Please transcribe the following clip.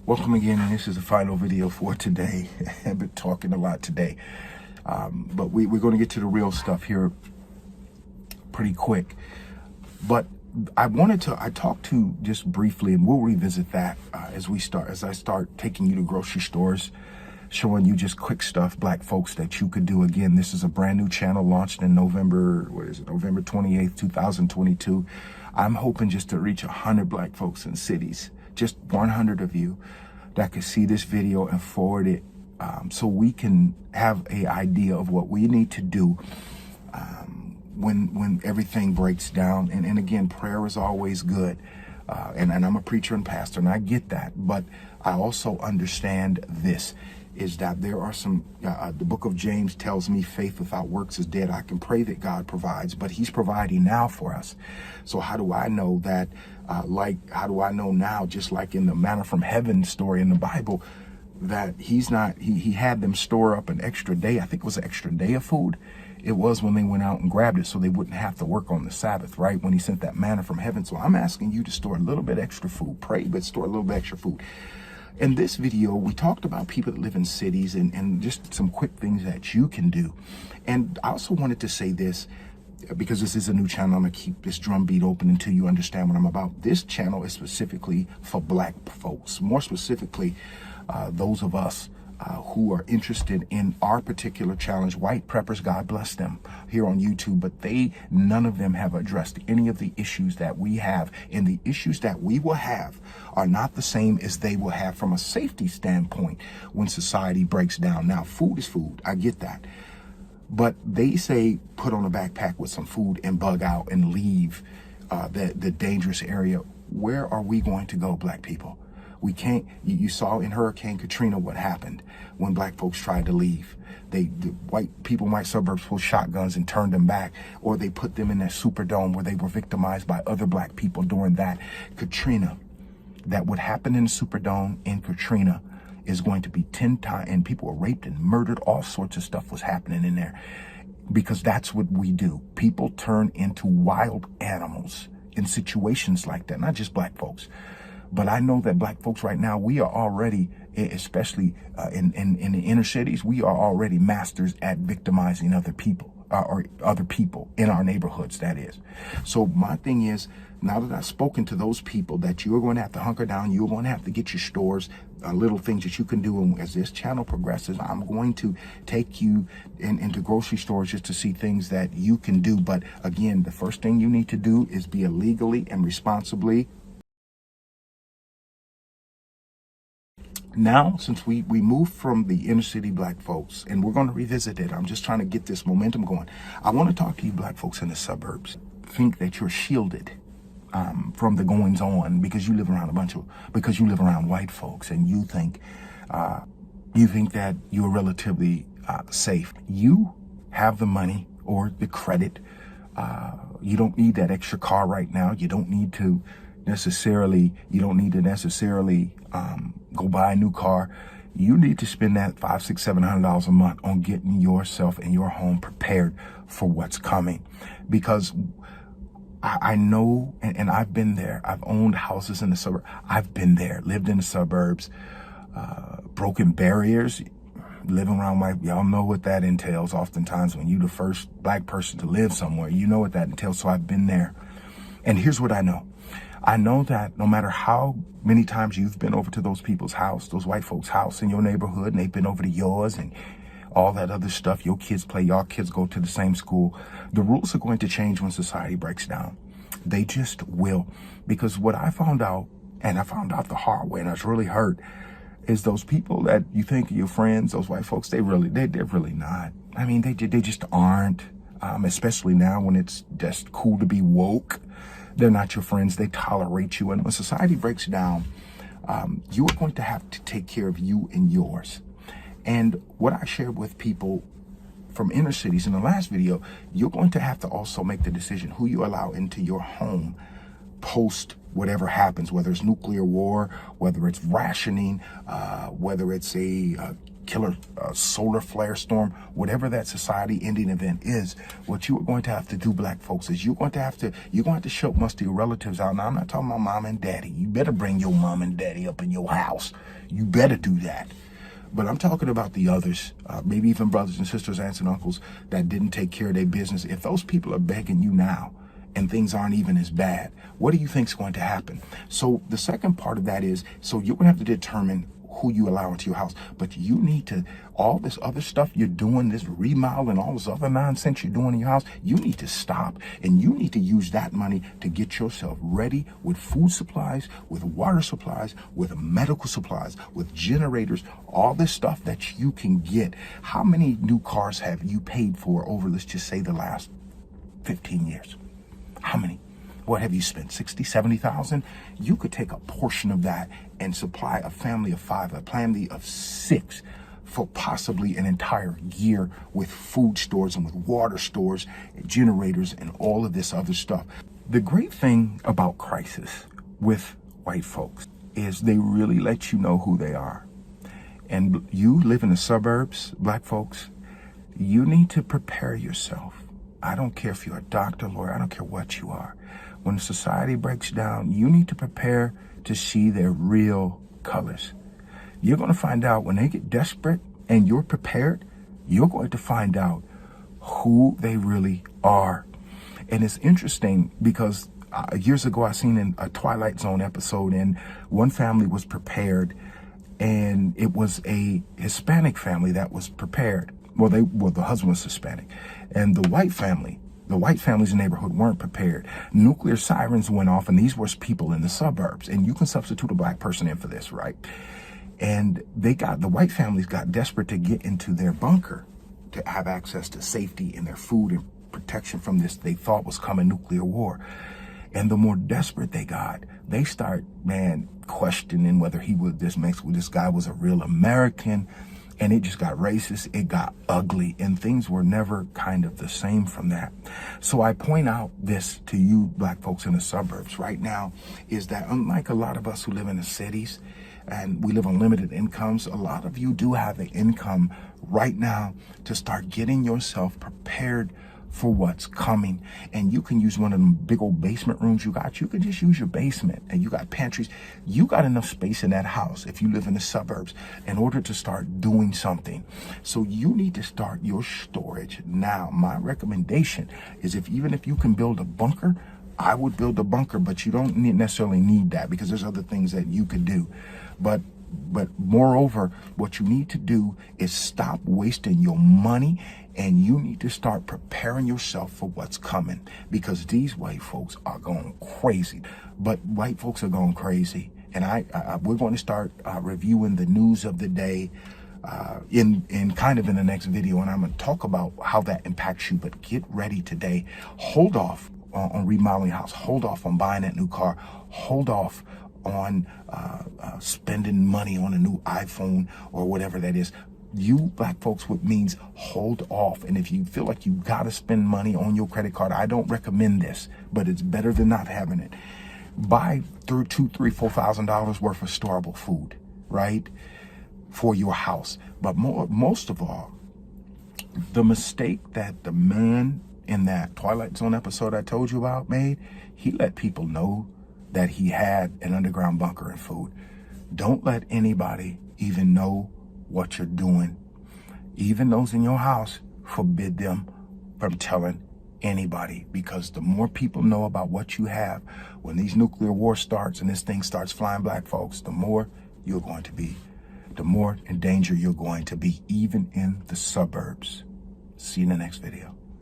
Welcome again, and this is the final video for today. I've been talking a lot today, but we're going to get to the real stuff here pretty quick. But I talked to just briefly, and we'll revisit that as I start taking you to grocery stores, showing you just quick stuff, black folks, that you could do. Again, this is a brand new channel launched in November 28th, 2022. I'm hoping just to reach 100 black folks in cities, just 100 of you that could see this video and forward it, so we can have an idea of what we need to do when everything breaks down. And again, prayer is always good. And I'm a preacher and pastor, and I get that. But I also understand this, is that there are some, the book of James tells me faith without works is dead. I can pray that God provides, but he's providing now for us. So how do I know that, how do I know now, just like in the manna from heaven story in the Bible, that he had them store up an extra day. I think it was an extra day of food. It was when they went out and grabbed it so they wouldn't have to work on the Sabbath, right? When he sent that manna from heaven. So I'm asking you to store a little bit extra food. Pray, but store a little bit extra food. In this video, we talked about people that live in cities and just some quick things that you can do. And I also wanted to say this, because this is a new channel. I'm going to keep this drumbeat open until you understand what I'm about. This channel is specifically for black folks, more specifically, those of us who are interested in our particular challenge. White preppers, God bless them, here on YouTube, but none of them have addressed any of the issues that we have, and the issues that we will have are not the same as they will have from a safety standpoint when society breaks down. Now, food is food, I get that, but they say put on a backpack with some food and bug out and leave the dangerous area. Where are we going to go, black people? We can't. You saw in Hurricane Katrina what happened when black folks tried to leave. The white people in white suburbs pulled shotguns and turned them back, or they put them in that Superdome where they were victimized by other black people during that Katrina. That would happen in the Superdome in Katrina is going to be 10 times, and people were raped and murdered. All sorts of stuff was happening in there, because that's what we do. People turn into wild animals in situations like that, not just black folks. But I know that black folks right now, we are already, especially in the inner cities, we are already masters at victimizing other people, or other people in our neighborhoods, that is. So my thing is, now that I've spoken to those people, that you're going to have to hunker down, you're going to have to get your stores, little things that you can do. And as this channel progresses, I'm going to take you into grocery stores just to see things that you can do. But again, the first thing you need to do is be illegally and responsibly. Now, since we moved from the inner city black folks, and we're going to revisit it, I'm just trying to get this momentum going. I want to talk to you black folks in the suburbs. Think that you're shielded from the goings on because you live around because you live around white folks, and you think that you're relatively safe. You have the money or the credit. You don't need that extra car right now. You don't need to necessarily go buy a new car. You need to spend that $500, $600, $700 a month on getting yourself and your home prepared for what's coming. Because I know, and I've been there. I've owned houses in the suburbs. I've been there, lived in the suburbs, broken barriers, living around y'all know what that entails. Oftentimes when you're the first black person to live somewhere, you know what that entails. So I've been there. And here's what I know. I know that no matter how many times you've been over to those people's house, those white folks' house in your neighborhood, and they've been over to yours and all that other stuff, your kids play, your kids go to the same school, the rules are going to change when society breaks down. They just will. Because what I found out, and I found out the hard way, and I was really hurt, is those people that you think are your friends, those white folks, they're really not. I mean, they just aren't, especially now when it's just cool to be woke. They're not your friends. They tolerate you. And when society breaks down, you are going to have to take care of you and yours. And what I shared with people from inner cities in the last video, you're going to have to also make the decision who you allow into your home post whatever happens, whether it's nuclear war, whether it's rationing, whether it's a killer solar flare storm, whatever that society ending event is, what you are going to have to do, black folks, is you're going to have to show most of your relatives out. Now, I'm not talking about mom and daddy. You better bring your mom and daddy up in your house. You better do that. But I'm talking about the others, maybe even brothers and sisters, aunts and uncles that didn't take care of their business. If those people are begging you now and things aren't even as bad, what do you think is going to happen? So the second part of that is, so you're going to have to determine who you allow into your house. But you need to, all this other stuff you're doing, this remodel and all this other nonsense you're doing in your house, you need to stop. And you need to use that money to get yourself ready with food supplies, with water supplies, with medical supplies, with generators, all this stuff that you can get. How many new cars have you paid for over, let's just say, the last 15 years? How many? What have you spent? 60, 70,000? You could take a portion of that and supply a family of 5, a family of 6 for possibly an entire year with food stores and with water stores, generators, and all of this other stuff. The great thing about crisis with white folks is they really let you know who they are. And you live in the suburbs, black folks, you need to prepare yourself. I don't care if you're a doctor, lawyer, I don't care what you are. When society breaks down, you need to prepare to see their real colors. You're going to find out when they get desperate and you're prepared, you're going to find out who they really are. And it's interesting because years ago I seen in a Twilight Zone episode, and one family was prepared, and it was a Hispanic family that was prepared. Well, the husband was Hispanic, and the white families in the neighborhood weren't prepared. Nuclear sirens went off, and these were people in the suburbs. And you can substitute a black person in for this, right? And the white families got desperate to get into their bunker to have access to safety and their food and protection from this they thought was coming nuclear war. And the more desperate they got, they start, questioning whether this guy was a real American. And it just got racist, it got ugly, and things were never kind of the same from that. So I point out this to you black folks in the suburbs right now, is that unlike a lot of us who live in the cities and we live on limited incomes, a lot of you do have the income right now to start getting yourself prepared for what's coming. And you can use one of them big old basement rooms you got. You can just use your basement, and you got pantries. You got enough space in that house if you live in the suburbs in order to start doing something. So you need to start your storage now. My recommendation is even if you can build a bunker, I would build a bunker, but you don't necessarily need that because there's other things that you could do. But moreover, what you need to do is stop wasting your money, and you need to start preparing yourself for what's coming, because these white folks are going crazy. But white folks are going crazy, and we're going to start reviewing the news of the day in kind of in the next video, and I'm going to talk about how that impacts you. But get ready today. Hold off on remodeling your house. Hold off on buying that new car. Hold off on spending money on a new iPhone or whatever that is. You black folks, what means hold off. And if you feel like you got to spend money on your credit card, I don't recommend this, but it's better than not having it. Buy $2,000, $3,000, $4,000 worth of storable food, right, for your house. But most of all, the mistake that the man in that Twilight Zone episode I told you about made, he let people know that he had an underground bunker and food. Don't let anybody even know what you're doing. Even those in your house, forbid them from telling anybody, because the more people know about what you have, when these nuclear war starts and this thing starts flying, black folks, the more you're going to be, the more in danger you're going to be, even in the suburbs. See you in the next video.